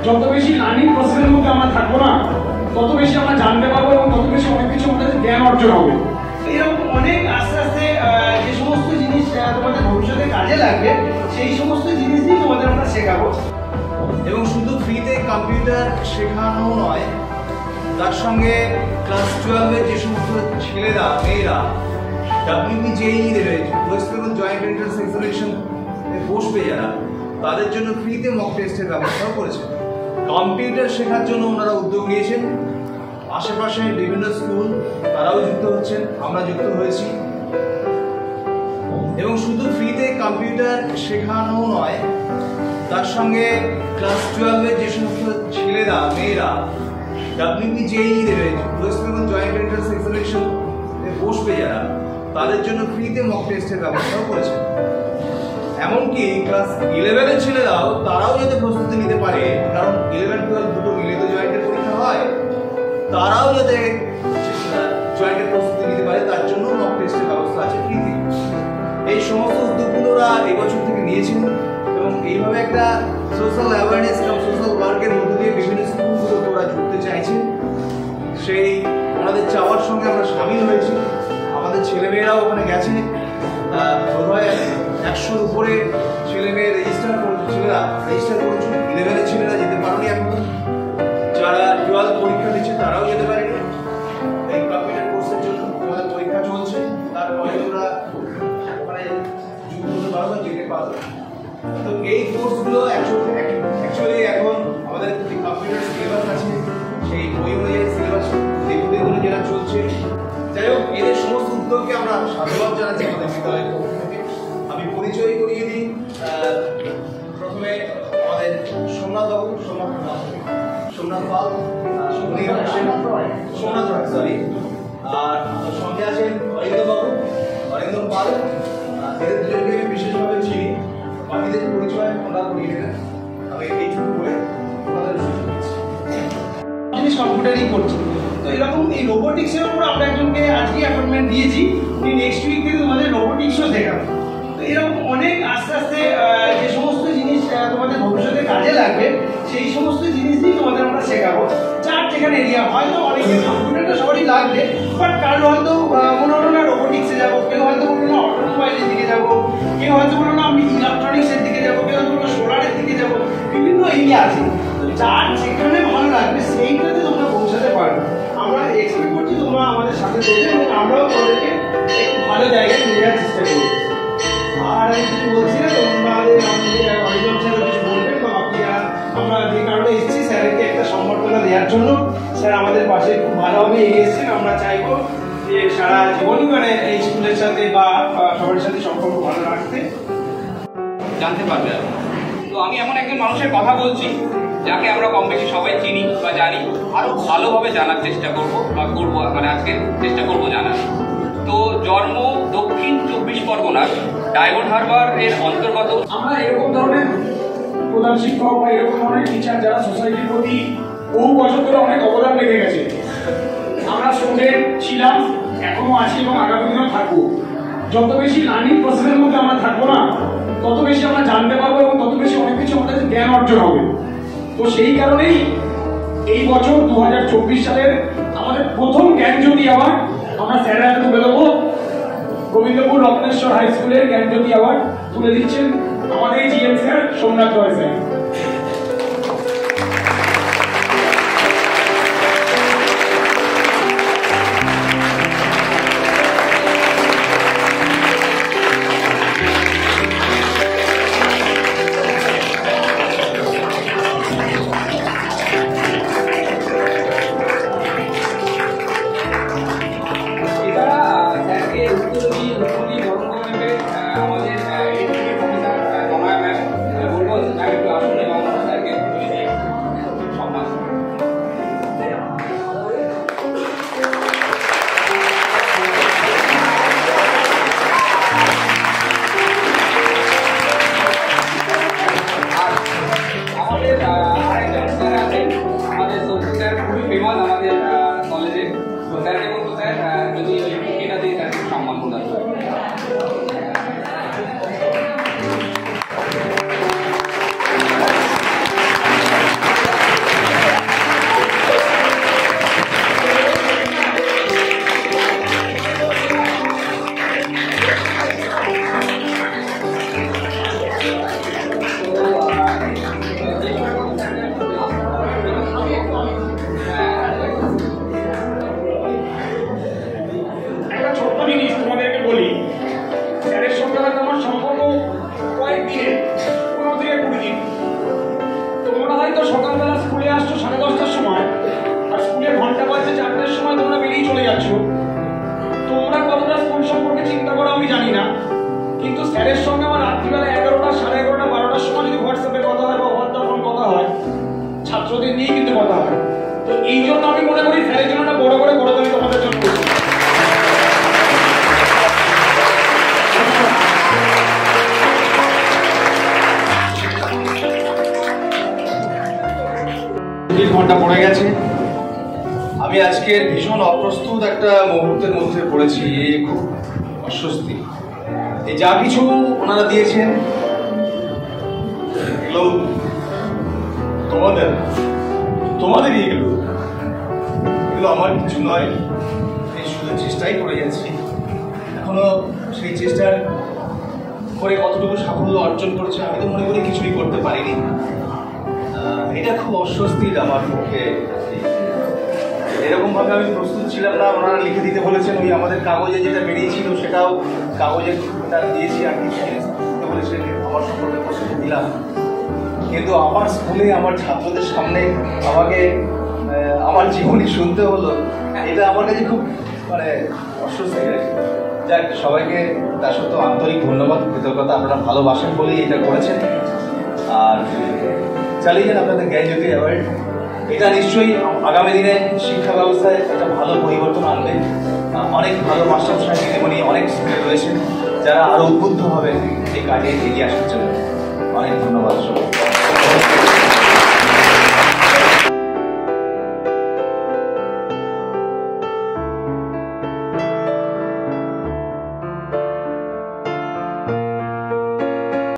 যত বেশি লার্নিং প্রসেসের মধ্যে আমরা থাকবো না, তত বেশি আমরা জানতে পারবো এবং তত বেশি অনেক কিছু আমাদের জ্ঞান অর্জন হবে। এরকম অনেক আস্তে আস্তে যে সমস্ত জিনিস তোমাদের ভবিষ্যতে কাজে লাগবে সেই সমস্ত জিনিস দিয়ে তোমাদের আমরা শেখাবো। এবং শুধু ফ্রিতে কম্পিউটার শেখানো নয়, তার সঙ্গে ক্লাস 12-এর যে সমস্ত ছেলেরা মেয়েরা WPJEE দেবে, West Bengal joint entrance examination বসবে যারা, তাদের জন্য ফ্রিতে মক টেস্টের ব্যবস্থাও করেছে। কম্পিউটার শেখার জন্য ওনারা উদ্যোগ নিয়েছেন। আশেপাশে বিভিন্ন স্কুল তারাও যুক্ত হচ্ছেন, আমরা যুক্ত হয়েছি। এবং শুধু ফ্রিতে কম্পিউটার শেখানো নয়, তার সঙ্গে ক্লাস 12-এর যে সমস্ত ছেলেরা মেয়েরা WPJEE দেবে, West Bengal joint entrance examination বসবে যারা, তাদের জন্য ফ্রিতে মক টেস্টের ব্যবস্থাও করেছে। এমনকি ক্লাস 11-এর ছেলেরাও তারাও যাতে প্রস্তুতি নিতে পারে, কারণ 11-12 দুটো মিলে তো জয়েন্টের পরীক্ষা হয়, তারাও যাতে জয়েন্টের প্রস্তুতি নিতে পারে তার জন্য মক টেস্টের ব্যবস্থা আছে ফ্রিতে। এই সমস্ত উদ্যোগগুলোরা এই বছর থেকে নিয়েছেন এবং এইভাবে একটা সোশ্যাল অ্যাওয়ারনেস এবং সোশ্যাল ওয়ার্কের মধ্যে দিয়ে বিভিন্ন স্কুলগুলোকে ওরা যুক্ত চাইছে। সেই ওনাদের চাওয়ার সঙ্গে আমরা সামিল হয়েছি। আমাদের ছেলেমেয়েরাও ওখানে গেছে, বোধহয় 100-র উপরে ছেলেমেয়ে রেজিস্টার করেছে, ছেলেরা রেজিস্টার করেছে। 11-এর ছেলেরা যেতে পারেনি এখন, যারা 12 পরীক্ষা দিচ্ছে তারাও যেতে পারেনি। এই কম্পিউটার কোর্সের জন্য আমাদের পরীক্ষা চলছে, তারপরে ওরা ওখানে যুক্ত হতে পারবে, যেতে পারবে। তো এই কোর্সগুলো অ্যাকচুয়ালি এখন আমাদের যে কম্পিউটার সিলেবাস আছে সেই বই অনুযায়ী সিলেবাস দেখতে যেটা চলছে। যাই হোক, এদের সমস্ত উদ্যোগকে আমরা সাধুবাদ জানাচ্ছি আমাদের বিদ্যালয়ের পক্ষ থেকে। আমি পরিচয় করিয়ে দিই। প্রথমে আমাদের সোমনাথ বাবু, সোমনাথ পাল, সোমনাথ রায় সরি, আর সঙ্গে আছেন অরিন্দম বাবু, অরিন্দম পাল। এদের দুজনকে আমি বিশেষভাবে চিনি, বাকিদের পরিচয় আমরা করিয়ে দেবেন। আমি এইটুকু বলে ওনাদের জিনিস কম্পিউটারই করছি। তো এরকম এই রোবোটিক্সের উপর আমরা একজনকে আজকে অ্যাপয়েন্টমেন্ট দিয়েছি, উনি নেক্সট উইক থেকে তোমাদের রোবোটিক্সও শেখাবেন। তো এরকম অনেক আস্তে আস্তে যে সমস্ত জিনিস তোমাদের ভবিষ্যতে কাজে লাগবে সেই সমস্ত জিনিস দিয়ে তোমাদের আমরা শেখাবো। যার যেখানে এরিয়া, হয়তো অনেকের কম্পিউটারটা সবারই লাগবে, বাট কারো হয়তো মনে হলো না রোবোটিক্সে যাবো, কেউ হয়তো বললো না অটোমোবাইলের দিকে যাবো, কেউ হয়তো বললো না আমি ইলেকট্রনিক্সের দিকে যাবো, কেউ হয়তো বললো সোলারের দিকে যাবো। বিভিন্ন এরিয়া আছে, যার যেখানে ভালো লাগবে সেইটাতে তোমরা পৌঁছাতে পারবে। আমরা এক্সপেক্ট করছি তোমরা আমাদের সাথে দেবে এবং আমরাও তোমাদেরকে একটু ভালো জায়গায় নিয়ে যাওয়ার চেষ্টা করবো। আর আমি কিছু বলছি না, তোমাদের অরিন্দম স্যার কিছু বলবেন বা বাকিরা। আমরা যে কারণে এসেছি স্যারকে একটা সম্বর্ধনা দেওয়ার জন্য। স্যার আমাদের পাশে খুব ভালোভাবে এগিয়ে এসেছেন। আমরা চাইবো যে সারা জীবনই মানে এই স্কুলের সাথে বা সবার সাথে সম্পর্ক ভালো রাখতে। জানতে পারবে। তো আমি এমন একজন মানুষের কথা বলছি যাকে আমরা কম বেশি সবাই চিনি বা জানি, আরও ভালোভাবে জানার চেষ্টা করবো বা করবো, মানে আজকে চেষ্টা করবো জানার। তো জন্ম দক্ষিণ 24 পরগনার ডায়মন্ড হারবার এর অন্তর্গত। আমরা এরকম ধরনের প্রধান শিক্ষক বা এরকম ধরনের টিচার যারা সোসাইটির প্রতি বহু বছর ধরে অনেক অবদান রেখে গেছে। আমরা স্টুডেন্ট ছিলাম, এখনো আছি এবং আগামী দিনেও থাকবো। যত বেশি লার্নিং প্রসেসের মধ্যে আমরা থাকবো না, তত বেশি আমরা জানতে পারবো এবং তত বেশি অনেক কিছু আমাদের জ্ঞান অর্জন হবে। তো সেই কারণেই এই বছর 2024 সালের আমাদের প্রথম জ্ঞানজ্যোতি অ্যাওয়ার্ড আমরা স্যারের হাতে তুলে দেবো। গোবিন্দপুর রত্নেশ্বর হাই স্কুলের জ্ঞানজ্যোতি অ্যাওয়ার্ড তুলে দিচ্ছেন আমাদের জিএম স্যার সোমনাথ রায় স্যার। আমাদের তো সকালবেলা স্কুলে আসছো 10:30টার সময়, আর স্কুলে ঘন্টা বাজছে 4টার সময় তোমরা বেরিয়ে চলে যাচ্ছ। তোমরা কতটা স্কুল সম্পর্কে চিন্তা করো আমি জানি না, কিন্তু স্যারের সঙ্গে আমার রাত্রিবেলা 11টা, 11:30, 12টার সময় যদি হোয়াটসঅ্যাপে কথা হয় বা ওভার দ্য ফোন কথা হয়, ছাত্রদের নিয়ে কিন্তু কথা হয়। তো এই জন্য আমি মনে করি স্যারের জন্য একটা বড় করে করতালি তোমাদের জন্য করছি। ঘন্টা পড়ে গেছে। আমি আজকের ভীষণ অপ্রস্তুত একটা মুহূর্তের মধ্যে পড়েছি, খুব অস্বস্তি। এই যা কিছু ওনারা দিয়েছেন এগুলো তোমাদেরই, এগুলো আমার কিছু নয়। এই শুধু চেষ্টাই করে যাচ্ছি, এখনো সেই চেষ্টার করে কতটুকু সাফল্য অর্জন করেছে আমি তো মনে করি কিছুই করতে পারিনি। এটা খুব অস্বস্তির আমার পক্ষে। এরকম ভাবে আমি প্রস্তুত ছিলাম না। ওনারা লিখে দিতে বলেছেন, ওই আমাদের কাগজে যেটা বেরিয়েছিল সেটাও কাগজে দিয়েছি, আর কি বলেছেন আমার সম্পর্কে প্রস্তুতি দিলাম। কিন্তু আমার স্কুলে আমার ছাত্রদের সামনে আমাকে আমার জীবনী শুনতে হলো, এটা আমার কাছে খুব মানে অস্বস্তি। যাক, সবাইকে তার সত্ত্বেও আন্তরিক ধন্যবাদ, কৃতজ্ঞতা। আপনারা ভালোবাসেন বলেই এটা করেছেন। আর চালিয়ে যান আপনাদের জ্ঞানজ্যোতি অ্যাওয়ার্ড। এটা নিশ্চয়ই আগামী দিনে শিক্ষা ব্যবস্থায় একটা ভালো পরিবর্তন আনবে। অনেক ভালো মাস্টারমশাই দিদিমণি অনেক স্কুলে রয়েছেন যারা আরো উদ্বুদ্ধ হবে এই কাজে এগিয়ে আসার জন্য। অনেক ধন্যবাদ সবাই।